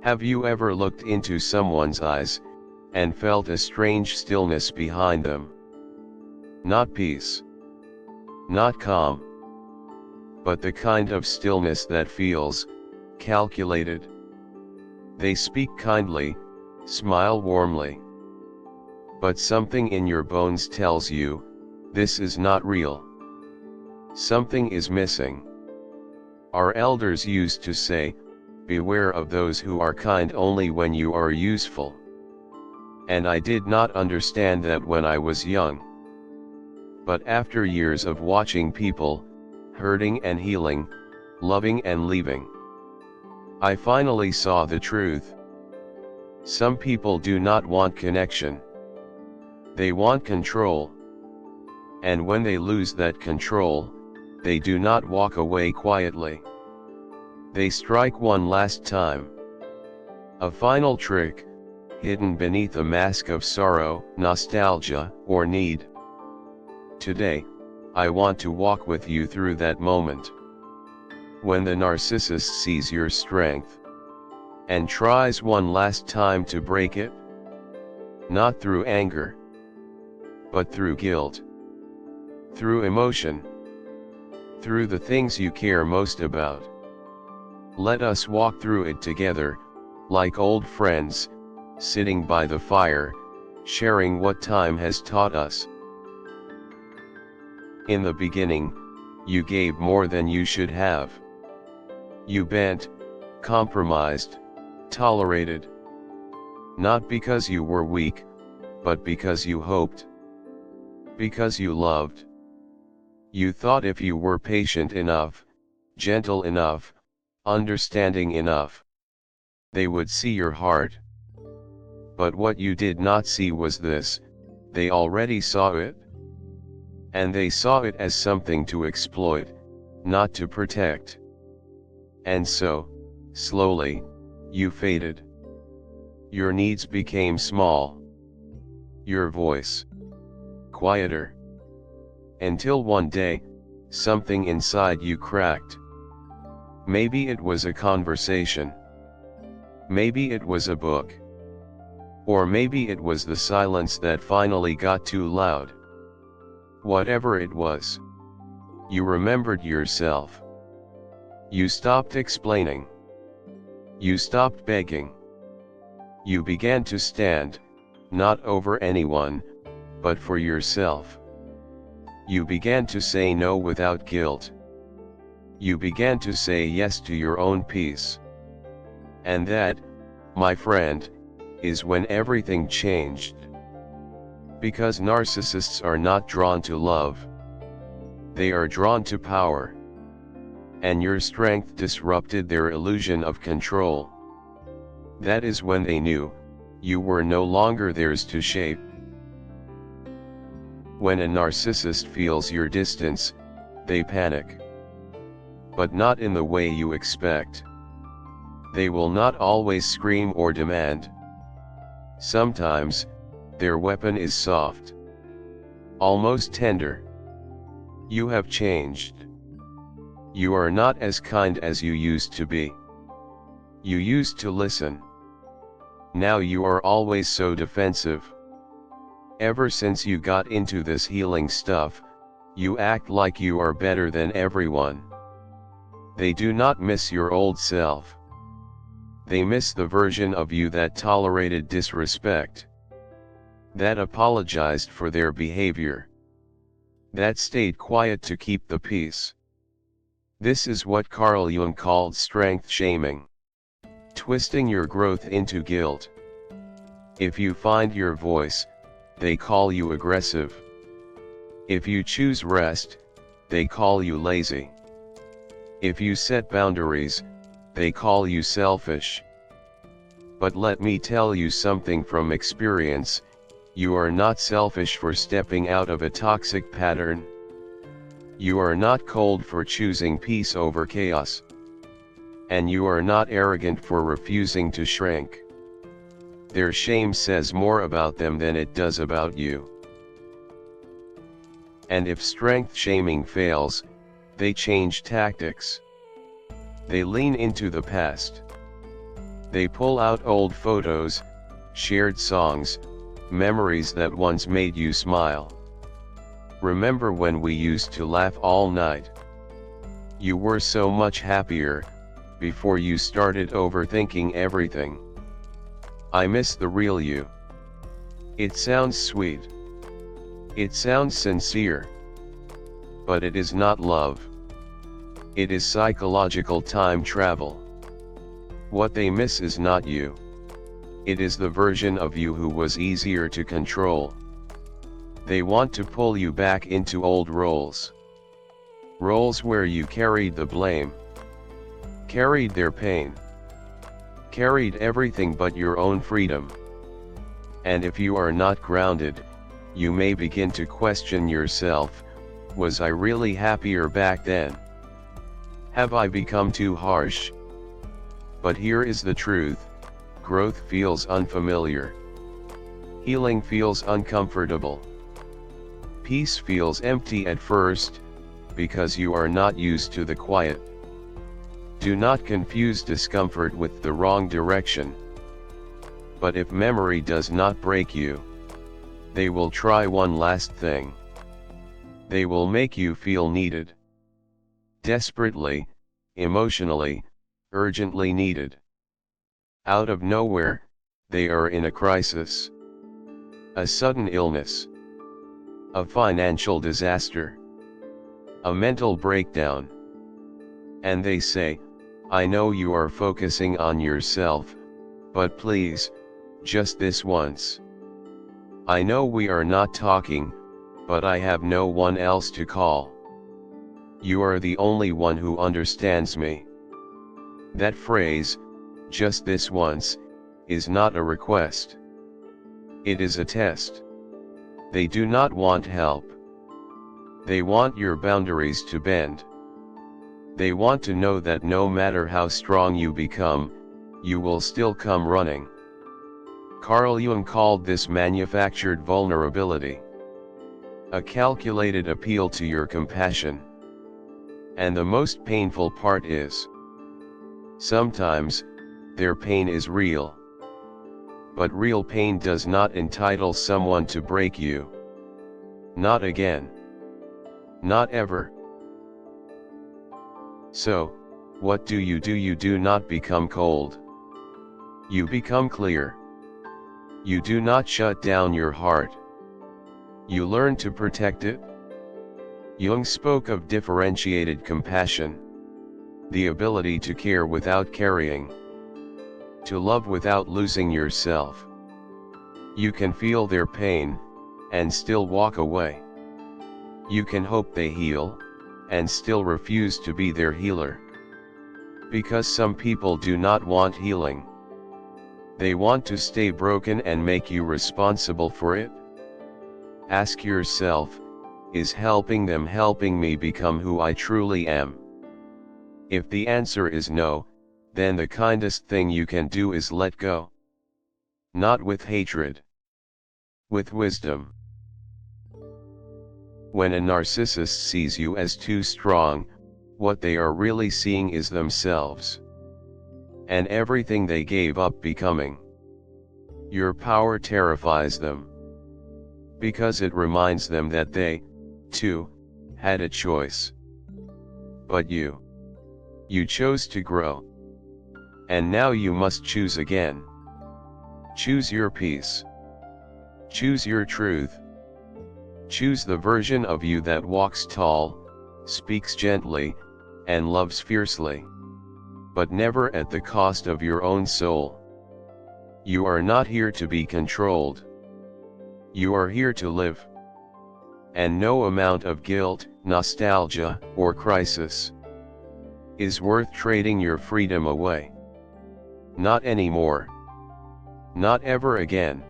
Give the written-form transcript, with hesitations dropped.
Have you ever looked into someone's eyes, and felt a strange stillness behind them? Not peace. Not calm. But the kind of stillness that feels calculated. They speak kindly, smile warmly. But something in your bones tells you, this is not real. Something is missing. Our elders used to say, beware of those who are kind only when you are useful. And I did not understand that when I was young. But after years of watching people, hurting and healing, loving and leaving, I finally saw the truth. Some people do not want connection. They want control. And when they lose that control, they do not walk away quietly. They strike one last time. A final trick, hidden beneath a mask of sorrow, nostalgia, or need. Today, I want to walk with you through that moment. When the narcissist sees your strength, and tries one last time to break it. Not through anger, but through guilt. Through emotion. Through the things you care most about. Let us walk through it together, like old friends, sitting by the fire, sharing what time has taught us. In the beginning, you gave more than you should have. You bent, compromised, tolerated. Not because you were weak, but because you hoped. Because you loved. You thought if you were patient enough, gentle enough, understanding enough, they would see your heart. But what you did not see was this: they already saw it. And they saw it as something to exploit, not to protect. And so, slowly, you faded. Your needs became small. Your voice quieter. Until one day, something inside you cracked. Maybe it was a conversation. Maybe it was a book. Or maybe it was the silence that finally got too loud. Whatever it was, you remembered yourself. You stopped explaining. You stopped begging. You began to stand, not over anyone, but for yourself. You began to say no without guilt. You began to say yes to your own peace. And that, my friend, is when everything changed. Because narcissists are not drawn to love. They are drawn to power. And your strength disrupted their illusion of control. That is when they knew, you were no longer theirs to shape. When a narcissist feels your distance, they panic. But not in the way you expect. They will not always scream or demand. Sometimes, their weapon is soft. Almost tender. You have changed. You are not as kind as you used to be. You used to listen. Now you are always so defensive. Ever since you got into this healing stuff, you act like you are better than everyone. They do not miss your old self. They miss the version of you that tolerated disrespect. That apologized for their behavior. That stayed quiet to keep the peace. This is what Carl Jung called strength shaming. Twisting your growth into guilt. If you find your voice, they call you aggressive. If you choose rest, they call you lazy. If you set boundaries, they call you selfish. But let me tell you something from experience. You are not selfish for stepping out of a toxic pattern. You are not cold for choosing peace over chaos. And you are not arrogant for refusing to shrink. Their shame says more about them than it does about you. And if strength shaming fails, they change tactics. They lean into the past. They pull out old photos, shared songs, memories that once made you smile. Remember when we used to laugh all night? You were so much happier, before you started overthinking everything. I miss the real you. It sounds sweet. It sounds sincere. But it is not love. It is psychological time travel. What they miss is not you. It is the version of you who was easier to control. They want to pull you back into old roles. Roles where you carried the blame. Carried their pain. Carried everything but your own freedom. And if you are not grounded, you may begin to question yourself, was I really happier back then? Have I become too harsh? But here is the truth, growth feels unfamiliar. Healing feels uncomfortable. Peace feels empty at first, because you are not used to the quiet. Do not confuse discomfort with the wrong direction. But if memory does not break you, they will try one last thing. They will make you feel needed. Desperately, emotionally, urgently needed. Out of nowhere, they are in a crisis. A sudden illness. A financial disaster. A mental breakdown. And they say, I know you are focusing on yourself, but please, just this once. I know we are not talking, but I have no one else to call. You are the only one who understands me. That phrase, just this once, is not a request. It is a test. They do not want help. They want your boundaries to bend. They want to know that no matter how strong you become, you will still come running. Carl Jung called this manufactured vulnerability. A calculated appeal to your compassion. And the most painful part is, sometimes, their pain is real. But real pain does not entitle someone to break you. Not again. Not ever. So, what do? You do not become cold. You become clear. You do not shut down your heart. You learn to protect it. Jung spoke of differentiated compassion. The ability to care without carrying. To love without losing yourself. You can feel their pain, and still walk away. You can hope they heal, and still refuse to be their healer. Because some people do not want healing. They want to stay broken and make you responsible for it. Ask yourself, is helping them helping me become who I truly am? If the answer is no, then the kindest thing you can do is let go. Not with hatred. With wisdom. When a narcissist sees you as too strong, what they are really seeing is themselves. And everything they gave up becoming. Your power terrifies them. Because it reminds them that they, too, had a choice. But you chose to grow. And now you must choose again. Choose your peace. Choose your truth. Choose the version of you that walks tall, speaks gently, and loves fiercely. But never at the cost of your own soul. You are not here to be controlled. You are here to live. And no amount of guilt, nostalgia, or crisis is worth trading your freedom away. Not anymore. Not ever again.